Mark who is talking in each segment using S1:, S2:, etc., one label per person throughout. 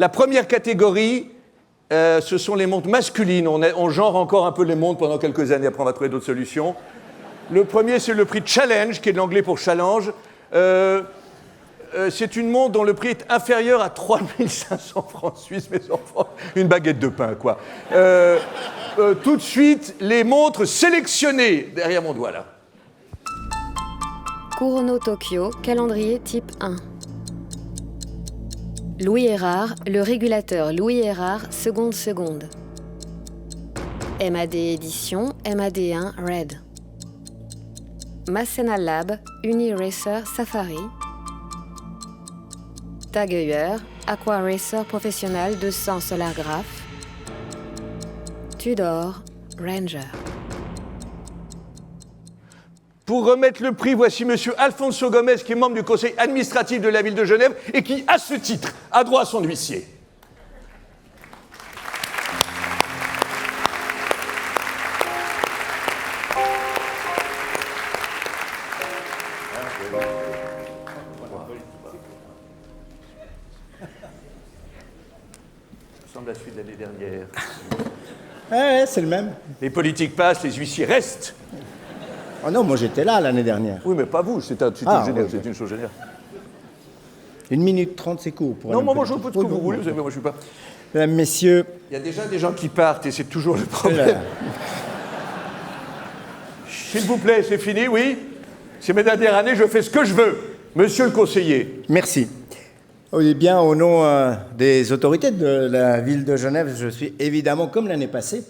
S1: La première catégorie, ce sont les montres masculines. On genre encore un peu les montres pendant quelques années, après on va trouver d'autres solutions. Le premier, c'est le prix Challenge, qui est de l'anglais pour challenge. C'est une montre dont le prix est inférieur à 3500 francs suisses, mes enfants. Une baguette de pain, quoi. Tout de suite, les montres sélectionnées derrière mon doigt, là.
S2: Kurono Tokyo, calendrier type 1. Louis Erard, le régulateur Louis Erard, seconde. MAD Édition, MAD1 Red. Masena Lab, Uni-Racer Safari. Tag Heuer, Aqua Racer Professionnel 200 Solargraph. Tudor, Ranger.
S1: Pour remettre le prix, voici M. Alfonso Gomez, qui est membre du conseil administratif de la ville de Genève et qui, à ce titre, a droit à son huissier. Ça ressemble à celui de l'année dernière.
S3: Ouais, c'est le même.
S1: Les politiques passent, les huissiers restent.
S3: Oh non, moi j'étais là l'année dernière.
S1: Oui, mais pas vous, c'est une chose générale.
S3: 1 minute 30, c'est court. Pour
S1: Non,
S3: un
S1: moi,
S3: homme
S1: je peux
S3: politique.
S1: ce que vous voulez, vous savez, moi, je suis pas...
S3: Mesdames, messieurs,
S1: Il y a déjà des gens qui partent et c'est toujours le problème. S'il vous plaît, c'est fini, oui? C'est mes dernières années, je fais ce que je veux. Monsieur le conseiller.
S3: merci. Eh bien, au nom des autorités de la ville de Genève, je suis évidemment, comme l'année passée,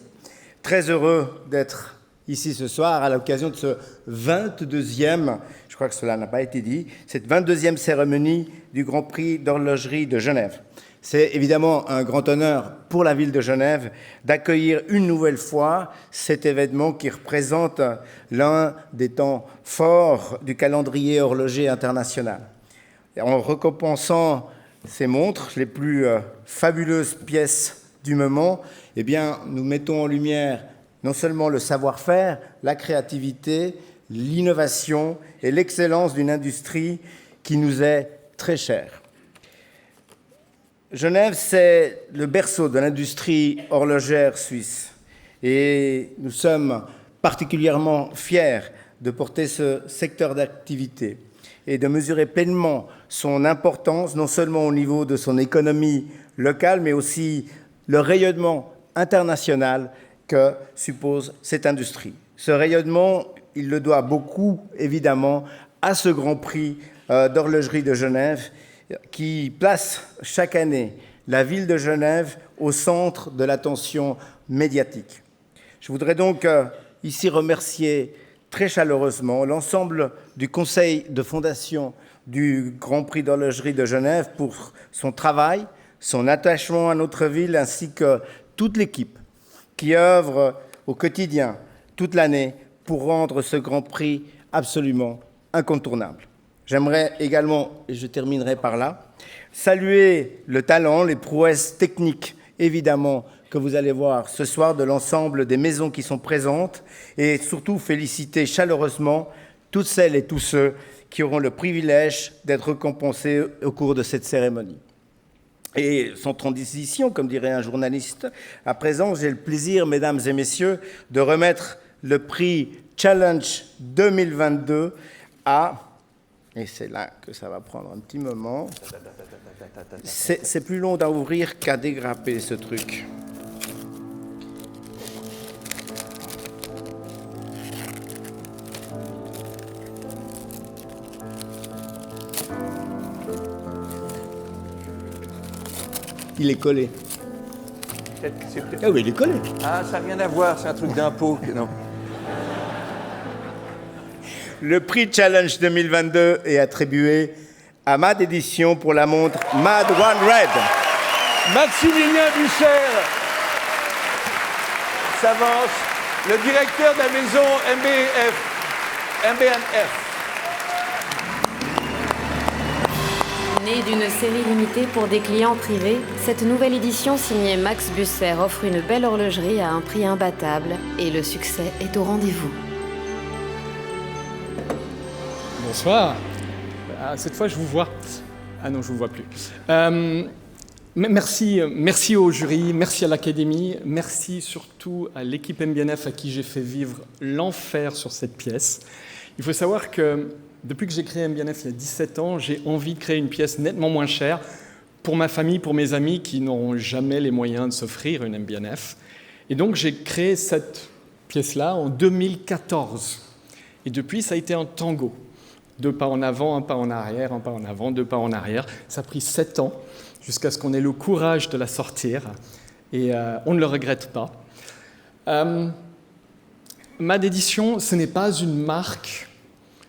S3: très heureux d'être ici ce soir à l'occasion de ce 22e, je crois que cela n'a pas été dit, cette 22e cérémonie du Grand Prix d'horlogerie de Genève. C'est évidemment un grand honneur pour la ville de Genève d'accueillir une nouvelle fois cet événement qui représente l'un des temps forts du calendrier horloger international. En récompensant ces montres, les plus fabuleuses pièces du moment, eh bien, nous mettons en lumière non seulement le savoir-faire, la créativité, l'innovation et l'excellence d'une industrie qui nous est très chère. Genève, c'est le berceau de l'industrie horlogère suisse et nous sommes particulièrement fiers de porter ce secteur d'activité et de mesurer pleinement son importance, non seulement au niveau de son économie locale, mais aussi le rayonnement international que suppose cette industrie. Ce rayonnement, il le doit beaucoup, évidemment, à ce Grand Prix d'horlogerie de Genève qui place chaque année la ville de Genève au centre de l'attention médiatique. Je voudrais donc ici remercier très chaleureusement l'ensemble du conseil de fondation du Grand Prix d'horlogerie de Genève pour son travail, son attachement à notre ville, ainsi que toute l'équipe qui œuvre au quotidien, toute l'année, pour rendre ce Grand Prix absolument incontournable. J'aimerais également, et je terminerai par là, saluer le talent, les prouesses techniques, évidemment, que vous allez voir ce soir de l'ensemble des maisons qui sont présentes et surtout féliciter chaleureusement toutes celles et tous ceux qui auront le privilège d'être récompensés au cours de cette cérémonie. Et sans transition, comme dirait un journaliste, à présent, j'ai le plaisir, mesdames et messieurs, de remettre le prix Challenge 2022 à... Et c'est là que ça va prendre un petit moment. C'est plus long à ouvrir qu'à dégrapper, ce truc. Il est collé. Ah oui, il est collé.
S1: Ah, ça n'a rien à voir, c'est un truc d'impôt. Non.
S3: Le prix Challenge 2022 est attribué à MAD Édition pour la montre MAD One Red.
S1: Maximilien Busser s'avance, le directeur de la maison MBNF.
S2: Née d'une série limitée pour des clients privés, cette nouvelle édition signée Max Busser offre une belle horlogerie à un prix imbattable et le succès est au rendez-vous. Bonsoir.
S4: Cette fois, je vous vois. Ah non, je vous vois plus. Merci au jury, merci à l'Académie, merci surtout à l'équipe MBNF à qui j'ai fait vivre l'enfer sur cette pièce. Il faut savoir que depuis que j'ai créé MBNF il y a 17 ans, j'ai envie de créer une pièce nettement moins chère pour ma famille, pour mes amis qui n'auront jamais les moyens de s'offrir une MBNF. Et donc j'ai créé cette pièce-là en 2014. Et depuis, ça a été un tango. 2 pas en avant, 1 pas en arrière, 1 pas en avant, 2 pas en arrière. Ça a pris 7 ans jusqu'à ce qu'on ait le courage de la sortir. Et on ne le regrette pas. MAD Édition, ce n'est pas une marque,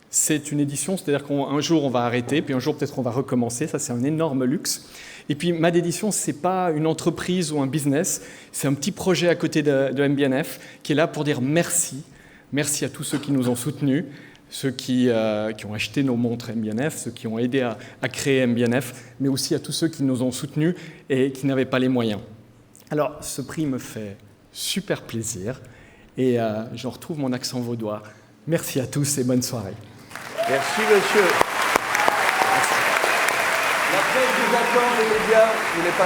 S4: c'est une édition, c'est-à-dire qu'un jour on va arrêter, puis un jour peut-être on va recommencer, ça c'est un énorme luxe. Et puis MAD Édition, ce n'est pas une entreprise ou un business, c'est un petit projet à côté de MBNF qui est là pour dire merci. Merci à tous ceux qui nous ont soutenus, ceux qui ont acheté nos montres MBNF, ceux qui ont aidé à créer MBNF, mais aussi à tous ceux qui nous ont soutenus et qui n'avaient pas les moyens. Alors, ce prix me fait super plaisir et j'en retrouve mon accent vaudois. Merci à tous et bonne soirée.
S1: Merci, monsieur. Merci. La presse vous attend, les médias. Vous n'êtes pas